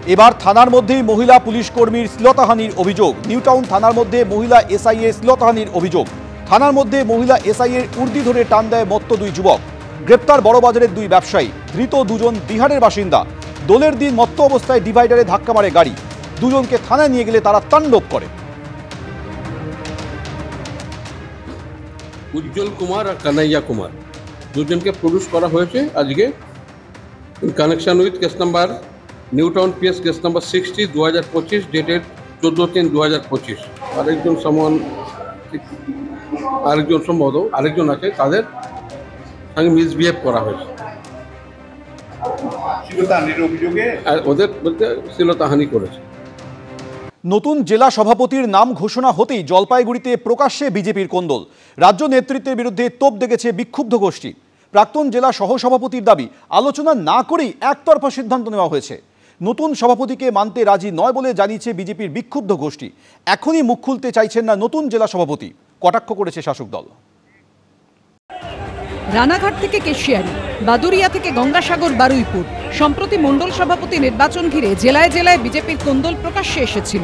এবার থানার মধ্যেই মহিলা পুলিশ কর্মীর শ্লীলতাহানির অভিযোগ। নিউটাউন থানার মধ্যে মহিলা এসআই এর শ্লীলতাহানির অভিযোগ। থানার মধ্যে মহিলা এসআই এর উর্দি ধরে টান দেয় মত্ত দুই যুবক। গ্রেপ্তার বড়বাজারের দুই ব্যবসায়ী। ধৃত দুজন বিহারের বাসিন্দা। দোলের দিন মত্ত অবস্থায় ডিভাইডারে ধাক্কা মারে গাড়ি। দুজনকে থানায় নিয়ে গেলে তারা তাণ্ডব করে। উজ্জ্বল কুমার আর কানাইয়া কুমার দুজনকে প্রডিউস করা হয়েছে আজকে in connection with case number Newtown PS case number 60 2025 dated 14/3/2025। আরেকজন সম্ভবত আরেকজন আছে, তাদের সঙ্গে মিসবিহেভ করা হয়েছে আর ওদের বলতে শ্লীলতাহানি করেছে। নতুন জেলা সভাপতির নাম ঘোষণা হতেই জলপাইগুড়িতে প্রকাশ্যে বিজেপির কোন্দল। রাজ্য নেতৃত্বের বিরুদ্ধে তোপ দেখেছে বিক্ষুব্ধ গোষ্ঠী। প্রাক্তন জেলা সহসভাপতির দাবি, আলোচনা না করেই একতরফা সিদ্ধান্ত নেওয়া হয়েছে। নতুন সভাপতিকে মানতে রাজি নয় বলে জানিয়েছে বিজেপির বিক্ষুব্ধ গোষ্ঠী। এখনই মুখ খুলতে চাইছেন না নতুন জেলা সভাপতি, কটাক্ষ করেছে শাসক দল। রানাঘাট থেকে কেশিয়ারি, বাদুরিয়া থেকে গঙ্গাসাগর, বারুইপুর সম্প্রতি মণ্ডল সভাপতি নির্বাচন ঘিরে জেলায় জেলায় বিজেপির কোন্দল প্রকাশ্যে এসেছিল।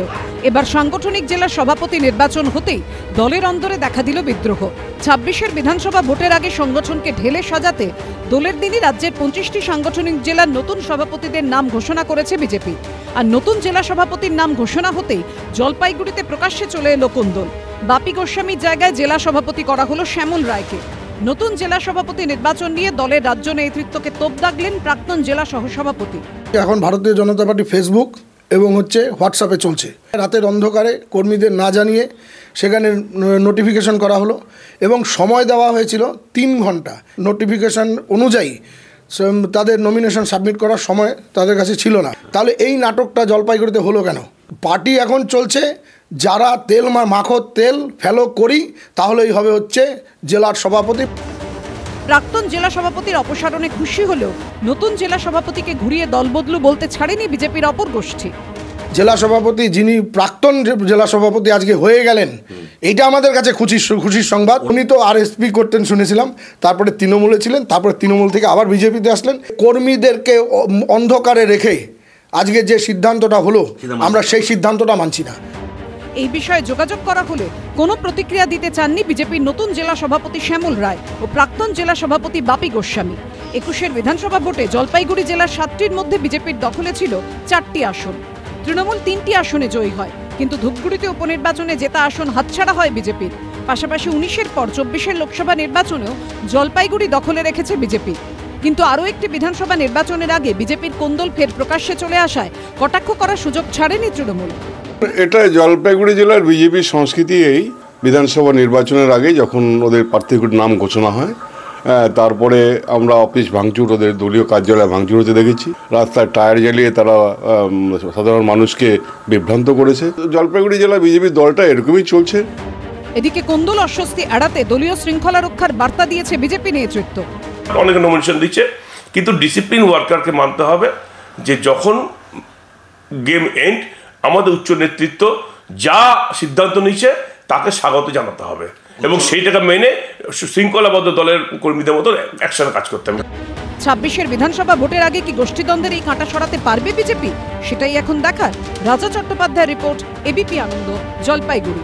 এবার সাংগঠনিক জেলা সভাপতি নির্বাচন হতেই দলের অন্দরে দেখা দিল বিদ্রোহ। 26-এর বিধানসভা ভোটের আগে সংগঠনকে ঢেলে সাজাতে দোলের দিনই রাজ্যের 25টি সাংগঠনিক জেলার নতুন সভাপতিদের নাম ঘোষণা করেছে বিজেপি। আর নতুন জেলা সভাপতির নাম ঘোষণা হতেই জলপাইগুড়িতে প্রকাশ্যে চলে এলো কোন্দল। বাপি গোস্বামীর জায়গায় জেলা সভাপতি করা হলো শ্যামল রায়কে। নতুন জেলা সভাপতি নির্বাচন নিয়ে দলের রাজ্য নেতৃত্বকে তোপ দাগলেন প্রাক্তন জেলা সহসভাপতি। এখন ভারতীয় জনতা পার্টি ফেসবুক এবং হোয়াটসঅ্যাপে চলছে। রাতের অন্ধকারে কর্মীদের না জানিয়ে সেখানে নোটিফিকেশন করা হলো এবং সময় দেওয়া হয়েছিল 3 ঘন্টা। নোটিফিকেশন অনুযায়ী তাদের নমিনেশন সাবমিট করার সময় তাদের কাছে ছিল না। তাহলে এই নাটকটা জলপাইগুড়িতে হলো কেন? পার্টি এখন চলছে যারা তেল মাখো তেল ফেলো করি, তাহলেই হবে জেলার সভাপতি। প্রাক্তন জেলা সভাপতির অপসারণে খুশি হলেও নতুন জেলা সভাপতিকে ঘুরিয়ে দলবদলু বলতে ছাড়েনি বিজেপির অপর গোষ্ঠী। জেলা সভাপতি যিনি প্রাক্তন জেলা সভাপতি আজকে হয়ে গেলেন, এটা আমাদের কাছে খুশির সংবাদ। উনি তো আরএসপি করতেন শুনেছিলাম, তারপরে তৃণমূলে ছিলেন, তারপরে তৃণমূল থেকে আবার বিজেপিতে আসলেন। কর্মীদেরকে অন্ধকারে রেখে আজকে যে সিদ্ধান্তটা হলো, আমরা সেই সিদ্ধান্তটা মানছি না। এই বিষয়ে যোগাযোগ করা হলে কোনো প্রতিক্রিয়া দিতে চাননি বিজেপির নতুন জেলা সভাপতি শ্যামল রায় ও প্রাক্তন জেলা সভাপতি বাপি গোস্বামী। 21-এর বিধানসভা ভোটে জলপাইগুড়ি জেলার 7টির মধ্যে বিজেপির দখলে ছিল 4টি আসন। তৃণমূল 3টি আসনে জয়ী হয়, কিন্তু ধূপগুড়িতে উপনির্বাচনে জেতা আসন হাতছাড়া হয় বিজেপির। পাশাপাশি 19-এর পর 24-এর লোকসভা নির্বাচনেও জলপাইগুড়ি দখলে রেখেছে বিজেপি। কিন্তু আরও একটি বিধানসভা নির্বাচনের আগে বিজেপির কোন্দল ফের প্রকাশ্যে চলে আসায় কটাক্ষ করার সুযোগ ছাড়েনি তৃণমূল। এটা জলপাইগুড়ি জেলার বিজেপির সংস্কৃতি। এই বিধানসভা নির্বাচনের আগে যখন ওদের প্রার্থীর নাম ঘোষণা হয়, তারপরে আমরা অফিস ভাঙচুর, ওদের দলীয় কার্যালয় ভাঙচুর হতে দেখেছি। রাস্তায় টায়ার জ্বালিয়ে তারা সাধারণ মানুষকে বিভ্রান্ত করেছে। জলপাইগুড়ি জেলা বিজেপির দলটা এরকমই চলছে। এদিকে কোন্দল অস্বস্তি এড়াতে দলীয় শৃঙ্খলা রক্ষার বার্তা দিয়েছে বিজেপি নেতৃত্ব। অনেকে নমিনেশন দিচ্ছে, কিন্তু ডিসিপ্লিন ওয়ার্কারকে মানতে হবে যে যখন গেম এন্ড আমাদের উচ্চ নেতৃত্ব যা সিদ্ধান্ত নিচ্ছে তাকে স্বাগত জানাতে হবে এবং সেইটাকে মেনে শৃঙ্খলাবদ্ধ দলের কর্মীদের মতো একসাথে কাজ করতে হবে। 26-এর বিধানসভা ভোটের আগে কি গোষ্ঠীদ্বন্দ্বের এই কাঁটা সরাতে পারবে বিজেপি? সেটাই এখন দেখার। রাজা চট্টোপাধ্যায়ের রিপোর্ট, এবিপি আনন্দ, জলপাইগুড়ি।